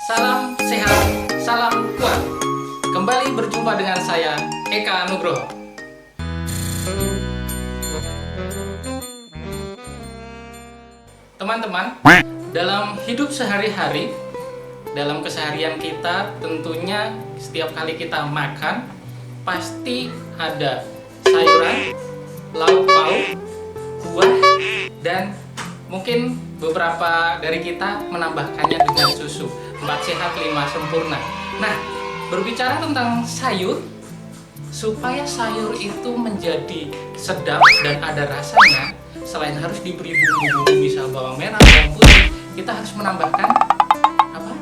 Salam sehat, salam kuat. Kembali berjumpa dengan saya, Eka Nugroho. Teman-teman, dalam hidup sehari-hari, dalam keseharian kita, tentunya setiap kali kita makan, pasti ada sayuran, lauk pauk, buah, dan mungkin beberapa dari kita menambahkannya dengan susu. 4 sehat 5 sempurna. Nah, berbicara tentang sayur, supaya sayur itu menjadi sedap dan ada rasanya, selain harus diberi bumbu-bumbu misal bawang merah, bawang putih, kita harus menambahkan apa?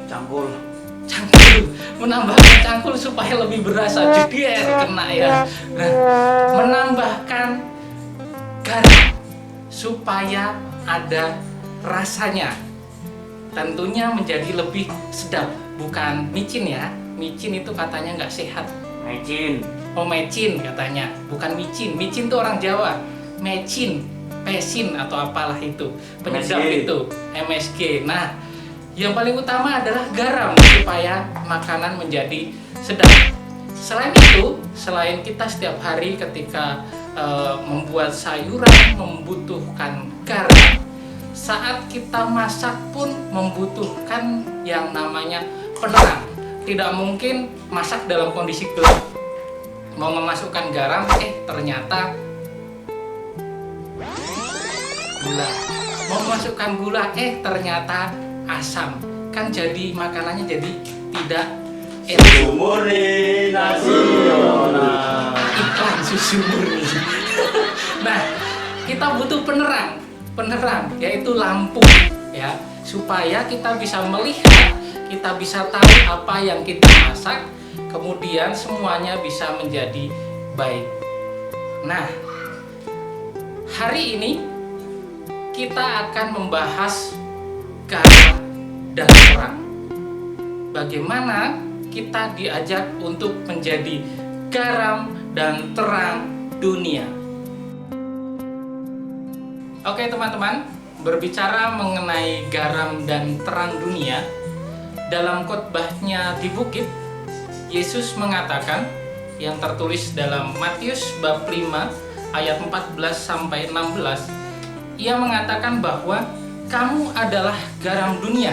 Cangkul. Cangkul. Menambahkan cangkul supaya lebih berasa. Jeder kena ya. Nah, menambahkan garam supaya ada rasanya, tentunya menjadi lebih sedap. Bukan micin ya, micin itu katanya nggak sehat. Mecin. Oh, mecin katanya, bukan micin. Micin itu orang Jawa. Mecin, pesin atau apalah itu, penyedap MSG. itu, MSG. Nah, yang paling utama adalah garam supaya makanan menjadi sedap. Selain itu, selain kita setiap hari ketika membuat sayuran membutuhkan garam, saat kita masak pun membutuhkan yang namanya penerang. Tidak mungkin masak dalam kondisi gelap. Mau memasukkan garam, ternyata gula. Mau memasukkan gula, ternyata asam. Kan jadi makanannya jadi tidak enak. Susu murni nasional. Iklan susu murni. Nah, kita butuh penerang yaitu lampu ya, supaya kita bisa melihat, kita bisa tahu apa yang kita masak, kemudian semuanya bisa menjadi baik. Nah, hari ini kita akan membahas garam dan terang. Bagaimana kita diajak untuk menjadi garam dan terang dunia. Oke teman-teman, berbicara mengenai garam dan terang dunia, dalam khotbahnya di bukit, Yesus mengatakan yang tertulis dalam Matius bab 5 ayat 14 sampai 16, ia mengatakan bahwa kamu adalah garam dunia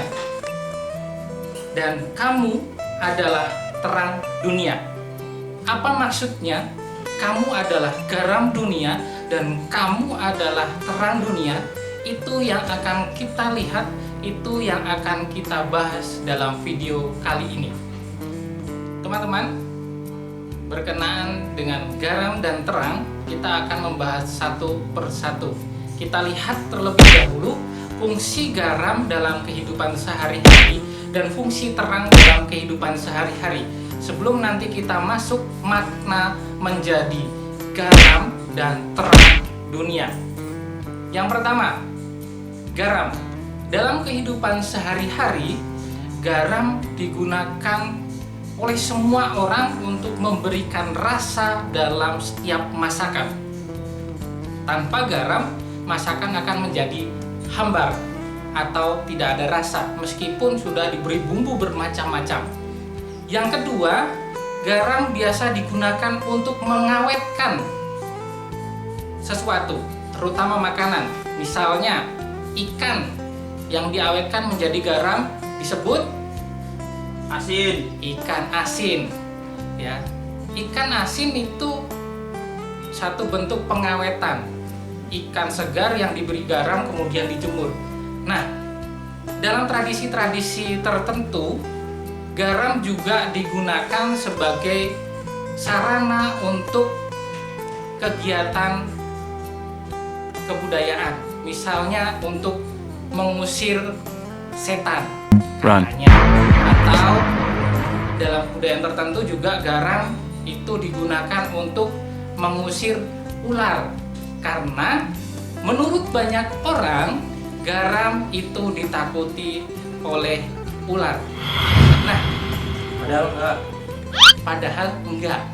dan kamu adalah terang dunia. Apa maksudnya? Kamu adalah garam dunia dan kamu adalah terang dunia. Itu yang akan kita lihat, itu yang akan kita bahas dalam video kali ini. Teman-teman, berkenaan dengan garam dan terang, kita akan membahas satu persatu. Kita lihat terlebih dahulu fungsi garam dalam kehidupan sehari-hari dan fungsi terang dalam kehidupan sehari-hari, sebelum nanti kita masuk makna menjadi garam dan terang dunia. Yang pertama, garam. Dalam kehidupan sehari-hari, garam digunakan oleh semua orang untuk memberikan rasa dalam setiap masakan. Tanpa garam, masakan akan menjadi hambar atau tidak ada rasa meskipun sudah diberi bumbu bermacam-macam. Yang kedua, garam biasa digunakan untuk mengawetkan sesuatu, terutama makanan. Misalnya, ikan yang diawetkan menjadi garam disebut Asin. ikan asin. Ya, ikan asin itu satu bentuk pengawetan. Ikan segar yang diberi garam kemudian dijemur. Nah, dalam tradisi-tradisi tertentu, garam juga digunakan sebagai sarana untuk kegiatan kebudayaan. Misalnya untuk mengusir setan katanya. Atau dalam budaya tertentu juga garam itu digunakan untuk mengusir ular. Karena menurut banyak orang, garam itu ditakuti oleh ular. Nah, padahal enggak.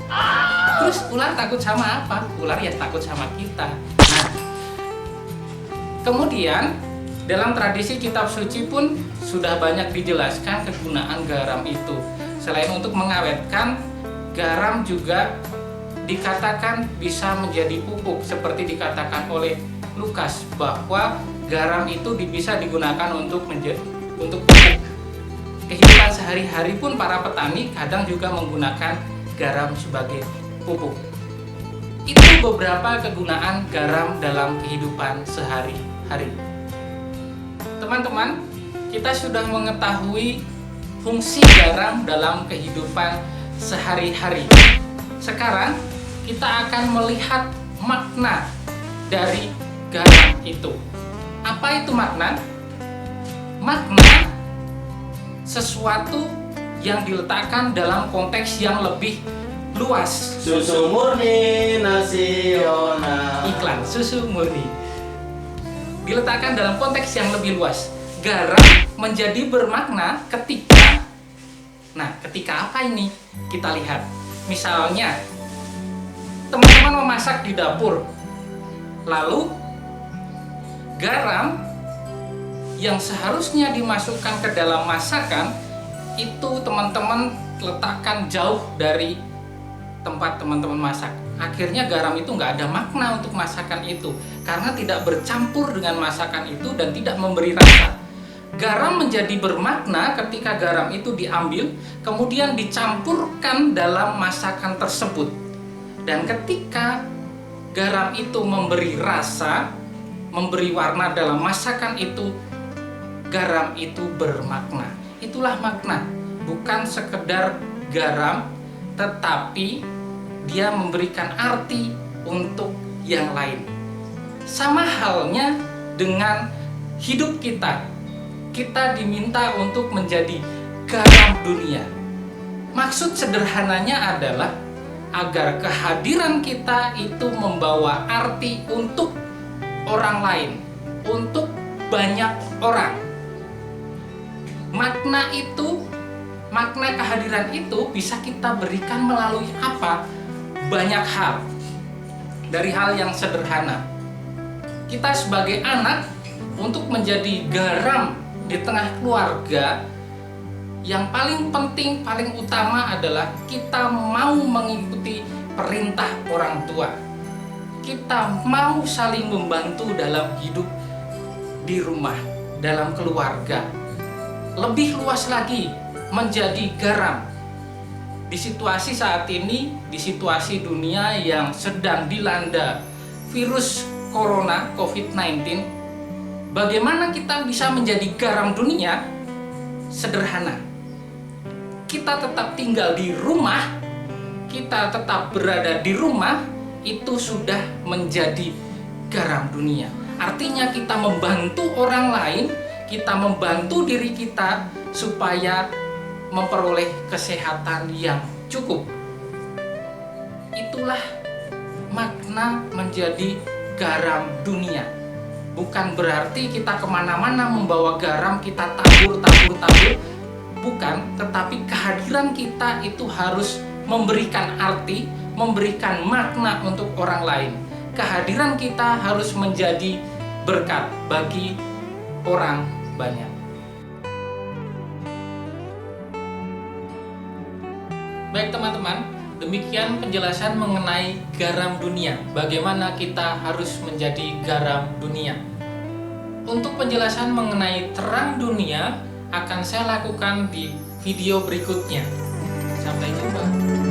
Terus ular takut sama apa? Ular ya takut sama kita. Nah, kemudian Dalam tradisi kitab suci pun sudah banyak dijelaskan kegunaan garam itu. Selain untuk mengawetkan, garam juga dikatakan bisa menjadi pupuk, seperti dikatakan oleh Lukas bahwa garam itu bisa digunakan untuk pupuk. Kehidupan sehari-hari pun para petani kadang juga menggunakan garam sebagai pupuk. Itu beberapa kegunaan garam dalam kehidupan sehari-hari. Teman-teman, kita sudah mengetahui fungsi garam dalam kehidupan sehari-hari. Sekarang kita akan melihat makna dari garam itu. Apa itu makna? Makna sesuatu yang diletakkan dalam konteks yang lebih luas. Susu murni nasional. Iklan susu murni diletakkan dalam konteks yang lebih luas. Garam menjadi bermakna ketika apa ini? Kita lihat. Misalnya, teman-teman memasak di dapur, lalu garam yang seharusnya dimasukkan ke dalam masakan itu teman-teman letakkan jauh dari tempat teman-teman masak. Akhirnya garam itu nggak ada makna untuk masakan itu karena tidak bercampur dengan masakan itu dan tidak memberi rasa. Garam menjadi bermakna ketika garam itu diambil kemudian dicampurkan dalam masakan tersebut. Dan ketika garam itu memberi rasa, memberi warna dalam masakan itu, garam itu bermakna. Itulah makna, bukan sekedar garam, tetapi dia memberikan arti untuk yang lain. Sama halnya dengan hidup kita. Kita diminta untuk menjadi garam dunia. Maksud sederhananya adalah agar kehadiran kita itu membawa arti untuk orang lain, untuk banyak orang. Makna kehadiran itu bisa kita berikan melalui apa? Banyak hal. Dari hal yang sederhana. Kita sebagai anak untuk menjadi garam di tengah keluarga, yang paling penting, paling utama adalah kita mau mengikuti perintah orang tua. Kita mau saling membantu dalam hidup di rumah, dalam keluarga. Lebih luas lagi, menjadi garam. Di situasi saat ini, di situasi dunia yang sedang dilanda virus corona COVID-19, bagaimana kita bisa menjadi garam dunia? Sederhana. Kita tetap tinggal di rumah, kita tetap berada di rumah, itu sudah menjadi garam dunia. Artinya kita membantu orang lain, kita membantu diri kita supaya memperoleh kesehatan yang cukup. Itulah makna menjadi garam dunia. Bukan berarti kita kemana-mana membawa garam, kita tabur, bukan, tetapi kehadiran kita itu harus memberikan arti, memberikan makna untuk orang lain. Kehadiran kita harus menjadi berkat bagi orang banyak. Baik teman-teman, demikian penjelasan mengenai garam dunia. Bagaimana kita harus menjadi garam dunia. Untuk penjelasan mengenai terang dunia akan saya lakukan di video berikutnya. Sampai jumpa.